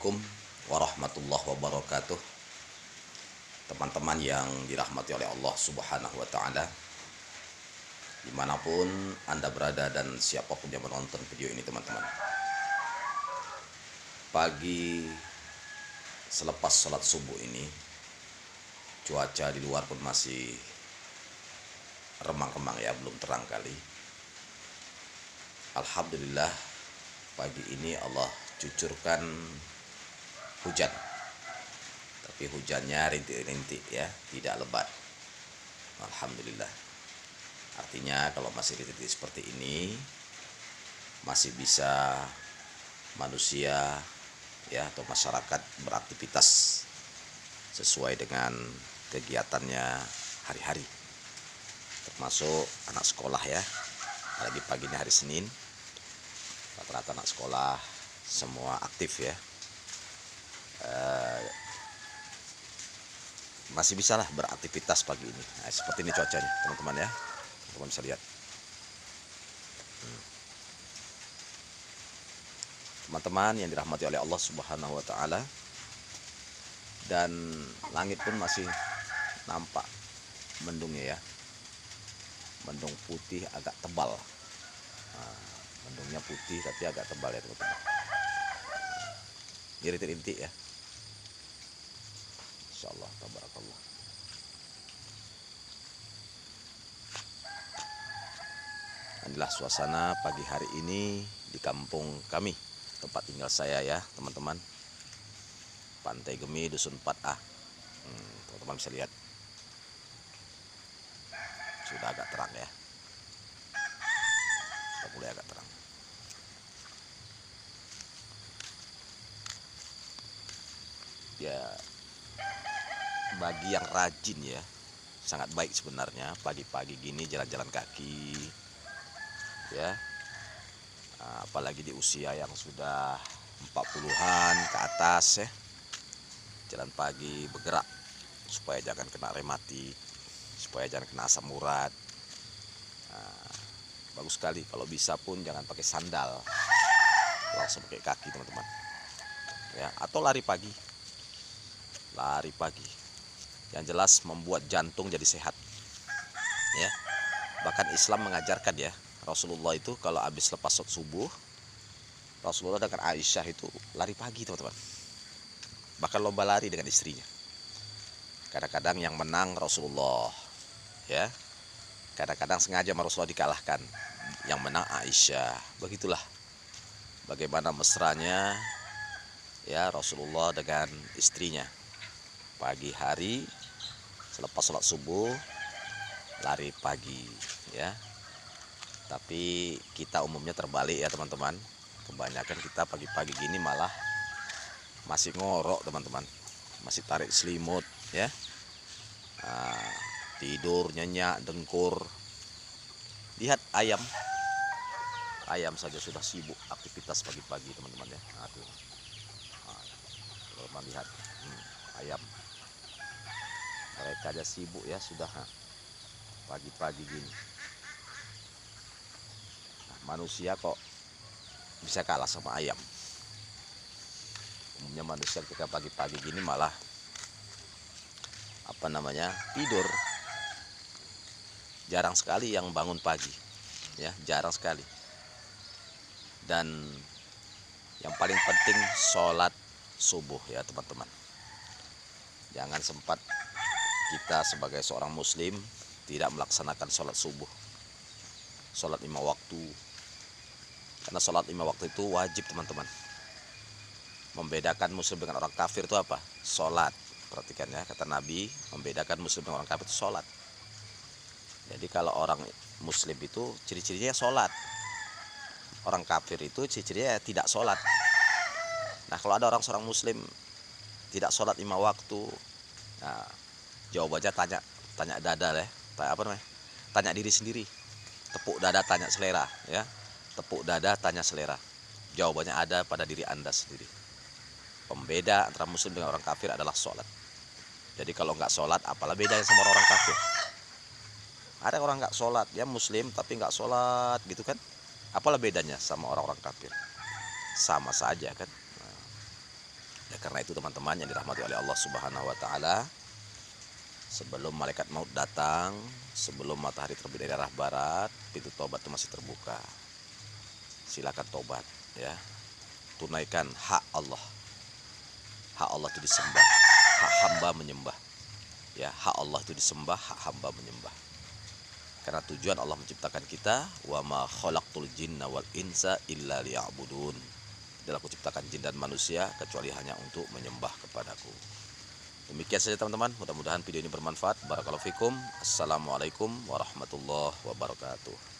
Assalamualaikum warahmatullahi wabarakatuh. Teman-teman yang dirahmati oleh Allah Subhanahu wa Ta'ala, dimanapun Anda berada dan siapapun yang menonton video ini, teman-teman. Pagi selepas sholat subuh ini, cuaca di luar pun masih remang-remang ya, belum terang kali. Alhamdulillah, pagi ini Allah cucurkan hujan, tapi hujannya rintik-rintik ya, tidak lebat. Alhamdulillah. Artinya kalau masih rintik seperti ini, masih bisa manusia ya atau masyarakat beraktivitas sesuai dengan kegiatannya hari-hari, termasuk anak sekolah ya. Lagi pagi ini hari Senin, rata-rata anak sekolah semua aktif ya. Masih bisa lah beraktivitas pagi ini. Nah, seperti ini cuacanya teman-teman ya, teman-teman bisa lihat. Teman-teman yang dirahmati oleh Allah Subhanahu wa Ta'ala, dan langit pun masih nampak mendungnya ya, mendung putih agak tebal. Mendungnya putih tapi agak tebal ya teman-teman. Ini rintik-rintik ya. Insyaallah, tabarakallah. Inilah suasana pagi hari ini di kampung kami, tempat tinggal saya ya teman-teman. Pantai Gemi, Dusun 4A. Teman-teman bisa lihat. Sudah agak terang ya. Sudah mulai agak terang. Ya, bagi yang rajin ya, sangat baik sebenarnya pagi-pagi gini jalan-jalan kaki ya. Apalagi di usia yang sudah 40-an ke atas ya, jalan pagi bergerak supaya jangan kena rematik, supaya jangan kena asam urat. Bagus sekali. Kalau bisa pun jangan pakai sandal, langsung pakai kaki teman-teman ya, atau lari pagi. Lari pagi yang jelas membuat jantung jadi sehat ya. Bahkan Islam mengajarkan ya, Rasulullah itu kalau habis lepas sholat subuh, Rasulullah dengan Aisyah itu lari pagi teman-teman. Bahkan lomba lari dengan istrinya. Kadang-kadang yang menang Rasulullah ya, kadang-kadang sengaja Rasulullah dikalahkan, yang menang Aisyah. Begitulah bagaimana mesranya ya Rasulullah dengan istrinya. Pagi hari selepas sholat subuh lari pagi ya. Tapi kita umumnya terbalik ya teman-teman. Kebanyakan kita pagi-pagi gini malah masih ngorok teman-teman, masih tarik selimut ya. Tidur nyenyak, dengkur. Lihat ayam saja sudah sibuk aktivitas pagi-pagi teman-teman ya. Teman-teman lihat ayam, mereka aja sibuk ya sudah pagi-pagi gini. Manusia kok bisa kalah sama ayam. Umumnya manusia ketika pagi-pagi gini malah tidur. Jarang sekali yang bangun pagi ya, jarang sekali. Dan yang paling penting sholat subuh ya teman-teman. Jangan sempat kita sebagai seorang muslim tidak melaksanakan sholat subuh, sholat 5 waktu. Karena sholat 5 waktu itu wajib teman-teman. Membedakan muslim dengan orang kafir itu apa? Sholat. Perhatikan ya, kata Nabi, membedakan muslim dengan orang kafir itu sholat. Jadi kalau orang muslim itu ciri-cirinya sholat, orang kafir itu ciri-cirinya tidak sholat. Nah, kalau ada seorang muslim tidak sholat 5 waktu, nah jawabannya tanya dada ya, tanya diri sendiri. Tepuk dada tanya selera ya, tepuk dada tanya selera. Jawabannya ada pada diri Anda sendiri. Pembeda antara muslim dengan orang kafir adalah sholat. Jadi kalau nggak sholat, apalah bedanya sama orang kafir? Ada orang nggak sholat, dia muslim tapi nggak sholat gitu kan? Apalah bedanya sama orang-orang kafir? Sama saja kan? karena itu teman-teman yang dirahmati oleh Allah Subhanahu wa taala, sebelum malaikat maut datang, sebelum matahari terbit dari arah barat, pintu tobat itu masih terbuka. Silakan tobat ya. Tunaikan hak Allah. Hak Allah itu disembah, hak hamba menyembah. Ya, hak Allah itu disembah, hak hamba menyembah. Karena tujuan Allah menciptakan kita, wa ma khalaqtul jinna wal insa illa liya'budun. Tidaklah aku ciptakan jin dan manusia kecuali hanya untuk menyembah kepadaku. Demikian saja teman-teman, mudah-mudahan video ini bermanfaat. Barakallahu fikum. Assalamualaikum warahmatullahi wabarakatuh.